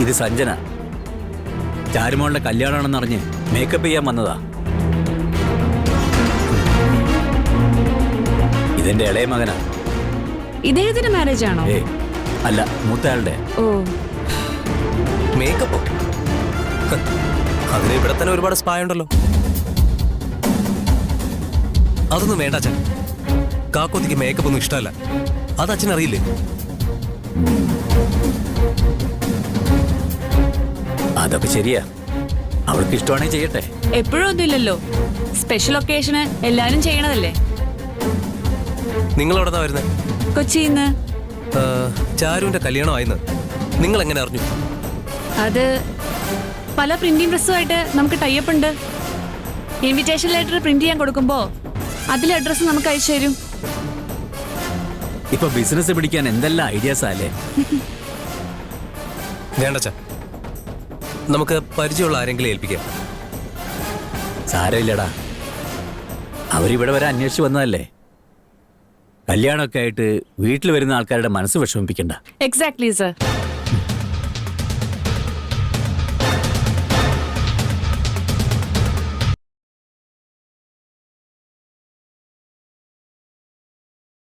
ഇത് സഞ്ജന. ചാരുമോളുടെ കല്യാണമാണെന്നറിഞ്ഞ് മേക്കപ്പ് ചെയ്യാൻ വന്നതാ. ഇതെന്റെ ഇളയ മകനാ. ഇദ്ദേഹത്തിന്റെ മാരേജ് ആണോ? അല്ല, മൂത്തയാളുടെ. ഓ, മേക്കപ്പോ? അതിന് ഇവിടെ തന്നെ ഒരുപാട് സ്പാ ഉണ്ടല്ലോ. അതൊന്നും വേണ്ട അച്ഛൻ. കാക്കോത്തിക്ക് മേക്കപ്പ് ഒന്നും ഇഷ്ടമല്ല. അത് അച്ഛൻ അറിയില്ലേ? അതൊക്കെ ശരിയാ. അവൾക്ക് ഇഷ്ടമാണെങ്കിൽ ചെയ്യട്ടെ. എപ്പോഴും ഒന്നുമില്ലല്ലോ. സ്പെഷ്യൽ ഒക്കേഷന് എല്ലാരും ചെയ്യണതല്ലേ. നിങ്ങൾ എവിടെന്നാ വരുന്നത്? കൊച്ചിന്ന്. ചാരുവിന്റെ കല്യാണമായിന്ന് നിങ്ങൾ എങ്ങനെ അറിഞ്ഞു? അത് പല പ്രിന്റിംഗ് പ്രസ്സുമായിട്ട് നമുക്ക് ടൈപ്പ് ഉണ്ട്. ഇൻവിറ്റേഷൻ ലെറ്റർ പ്രിന്റ് ചെയ്യാൻ കൊടുക്കുമ്പോ അതിലെ അഡ്രസ് നമുക്ക് അയച്ചു തരും. ഇപ്പൊ ബിസിനസ് പിടിക്കാൻ എന്തെല്ലാം ഐഡിയാസാ അല്ലേ? വേണ്ടച്ച, നമുക്ക് പരിചയമുള്ള ആരെങ്കിലും ഏൽപ്പിക്കാം. സാരമില്ലടാ, അവരിവിടെ വരെ അന്വേഷിച്ച് വന്നതല്ലേ. കല്യാണമൊക്കെ ആയിട്ട് വീട്ടിൽ വരുന്ന ആൾക്കാരുടെ മനസ്സ് വിഷമിപ്പിക്കണ്ട. Exactly sir.